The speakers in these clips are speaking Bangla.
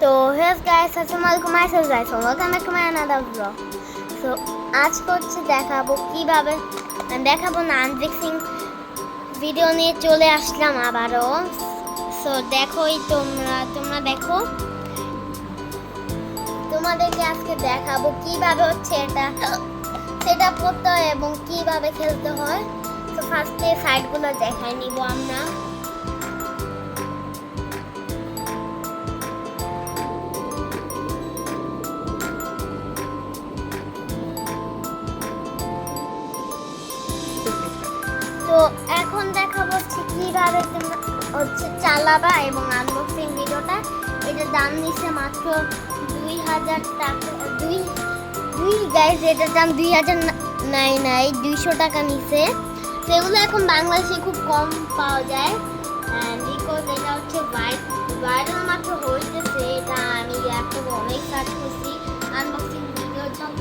তো হেস গাইস, আসসালামু আলাইকুম। Myself guys, welcome back to my another blog. So আজকে হচ্ছে দেখাবো না, আনবক্সিং ভিডিও নিয়ে চলে আসলাম আবারও। সো দেখোই তোমরা দেখো, তোমাদেরকে আজকে দেখাবো কিভাবে হচ্ছে এটা সেট আপ করতে হয় এবং কিভাবে খেলতে হয়। তো ফার্স্টে সাইডগুলো দেখাই নিব আমরা। তো এখন দেখাবো হচ্ছে কিভাবে তোমরা হচ্ছে চালাবা এবং আনবক্সিং ভিডিওটা। এটা দাম নিচ্ছে মাত্র 2000 টাকা। গাইস, এটার দাম 2000 নাই 200 টাকা নিচ্ছে। সেগুলো এখন বাংলাদেশে খুব কম পাওয়া যায়, বিকজ এটা হচ্ছে ভাইরাল মাত্র হইতেছে। এটা আমি ল্যাপটপে অনেক সার্চ করছি আনবক্সিং ভিডিওর জন্য।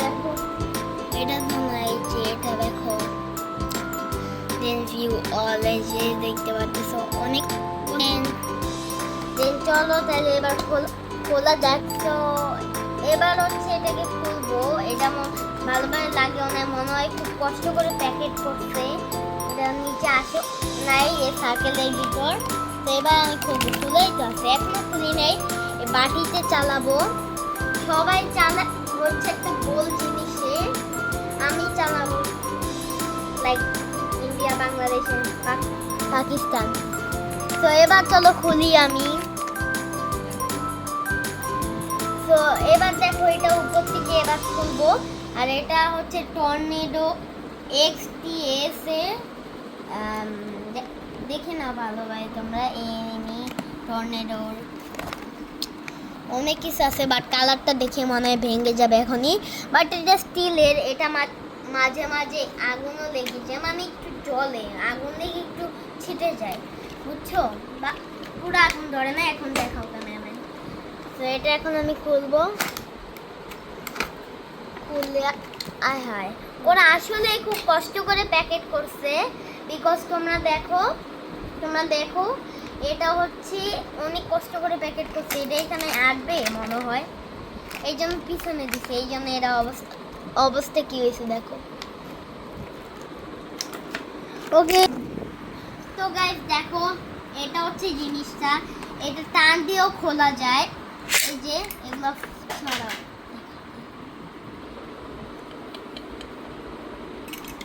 দেখো এটার জন্য, এই যে এটা দেখো, দেন ভিউ অল, এই যে দেখতে পাচ্ছ অনেক। দেন চলো তাহলে এবার খোলা যাক। তো এবার হচ্ছে এটাকে খুলবো। এটা ভালোভাবে লাগে অনেক, মনে হয় খুব কষ্ট করে প্যাকেট করছে। এটা নিচে আসে নাই এই সার্কেলের ভিতর। তো এবার আমি খুলেই তো আছে, এখনো খুলি নেই। বাটিতে চালাবো, সবাই হচ্ছে একটা গোল জিনিসে। আমি চালাবো লাইক ইন্ডিয়া, বাংলাদেশ, পাকিস্তান। তো এবার চলো খুলি আমি। তো এবার দেখো, এটা উপর থেকে এবার খুলবো। আর এটা হচ্ছে টর্নেডো XTS এর, দেখে না ভালোভাবে তোমরা। এনিমি টর্নেডোর অনেক কিছু আছে, বাট কালারটা দেখে মনে হয় ভেঙে যাবে এখনই। বাট এটা স্টিলের, এটা মাঝে মাঝে আগুনও লেগে যায়, মানে একটু জলে আগুন লেগে একটু ছিটে যায়, বুঝছো? বা পুরো আগুন ধরে না। এখন দেখাও ক্যামেরাম্যান। তো এটা এখন আমি খুলবো। খুললে হায়, ওরা আসলে খুব কষ্ট করে প্যাকেট করছে, বিকজ তোমরা দেখো এটা হচ্ছে অনেক কষ্ট করে প্যাকেট করছে। এটা এখানে আসবে মনে হয়, এই জন্য পিছনে দিছে, এই জন্য এরা অবস্থা কি হয়েছে দেখো। ওকে, তো গাইস দেখো, এটা হচ্ছে জিনিসটা। এটা টান দিয়েও খোলা যায়। এই যে এগুলো ছড়াও।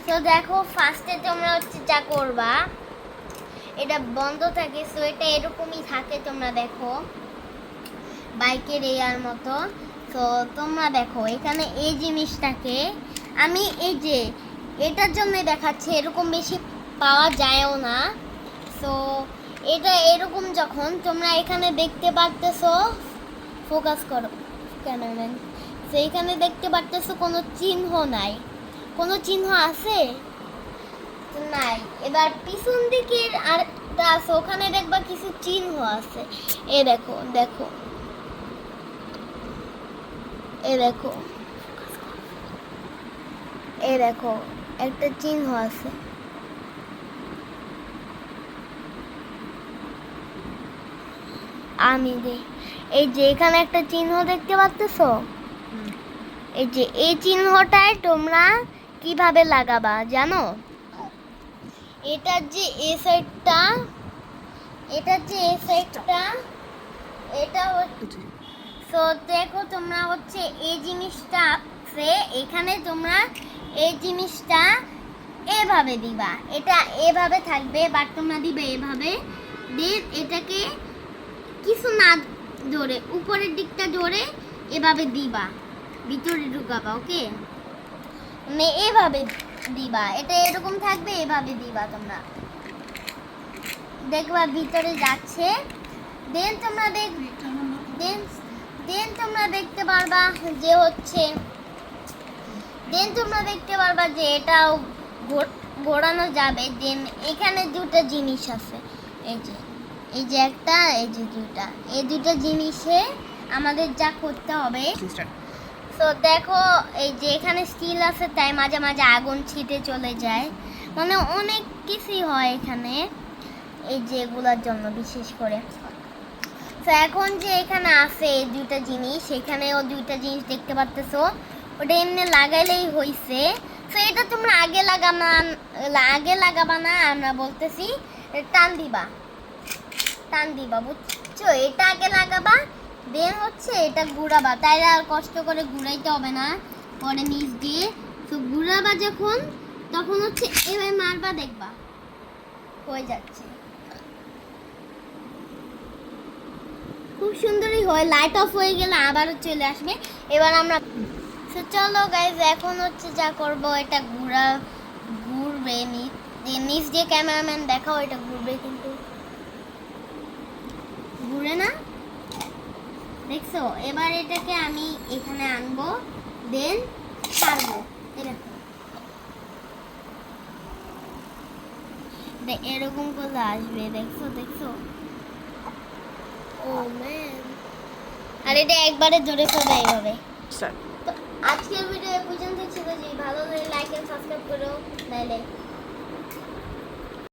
তো দেখো, ফার্স্টে তোমরা হচ্ছে যা করবা, এটা বন্ধ থাকে। সো এটা এরকমই থাকে, তোমরা দেখো বাইকের এয়ার মতো। তো তোমরা দেখো এখানে এই জিনিসটাকে আমি এই যে এটার জন্যই দেখাচ্ছি, এরকম বেশি পাওয়া যায়ও না। সো এটা এরকম, যখন তোমরা এখানে দেখতে পারতেছো, ফোকাস করো ক্যামেরাম্যান। তো এখানে দেখতে পারতেছো কোনো চিহ্ন নাই। কোনো চিহ্ন আছে নাই। এবার পিছন দিকের আর আছে, ওখানে দেখবা কিছু চিহ্ন আছে। এ দেখো একটা চিহ্ন আছে। এই যে এখানে একটা চিহ্ন দেখতে পাচ্তেছো, এই যে এই চিহ্নটায় তোমরা কিভাবে লাগাবা জানো? এটার যে এই সাইডটা, এটা হচ্ছে। তো দেখো তোমরা হচ্ছে এই জিনিসটা আছে এখানে, তোমরা এই জিনিসটা এভাবে দিবা। এটা এভাবে থাকবে, বাট তোমরা দিবে এভাবে। দিয়ে এটাকে কিছু না ধরে, উপরের দিকটা ধরে এভাবে দিবা, ভিতরে ঢুকাবা। ওকে, মানে এভাবে দিবা, এটা এরকম থাকবে, এভাবে দিবা। তোমরা দেখবা ভিতরে যাচ্ছে। দেন তোমরা দেখতে পারবা যে এটাও ঘোরানো যাবে। দেন এখানে দুটো জিনিস আছে, এই যে একটা, এই যে দুটা, এই দুটো জিনিসে আমাদের যা করতে হবে। তো দেখো, এই যে এখানে স্টিল আছে, তাই মাঝে মাঝে আগুন ছিটে চলে যায়, মানে অনেক কিছুই হয় এখানে, এই যে এগুলোর জন্য বিশেষ করে। তো এখন যে এখানে আছে এই দুইটা জিনিস, এখানেও দুইটা জিনিস দেখতে পাচ্তেছো, ওটা এমনি লাগাইলেই হইছে। তো এটা তোমরা আগে লাগাবা না, আমরা বলতেছি টান দিবা বুঝছো? এটা আগে লাগাবা, দেন হচ্ছে এটা ঘুরাবা, তাই আর কষ্ট করে ঘুরাইতে হবে না পরে নিচ দিয়ে। তো ঘুরাবা যখন, তখন হচ্ছে এভাবে মারবা, দেখবা হয়ে যাচ্ছে। খুব সুন্দরই হয়, লাইট অফ হয়ে গেলে আবারও চলে আসবে। এবার আমরা চলো গাইজ, এখন হচ্ছে যা করব, এটা ঘুরবে নিচ দিয়ে। ক্যামেরাম্যান দেখাও, এটা ঘুরবে কিন্তু ঘুরে না, দেখছো? এবার এটাকে আমি এখানে আনবো, দেন ছাড়বো, এরকম করে আসবে, দেখছো? ও ম্যান, আর এটা একবারে জোরে ফেলবে এইভাবে। তো আজকের ভিডিও পর্যন্ত ছিল, যে ভালো লাগে লাইক এন্ড সাবস্ক্রাইব করো, নাইলে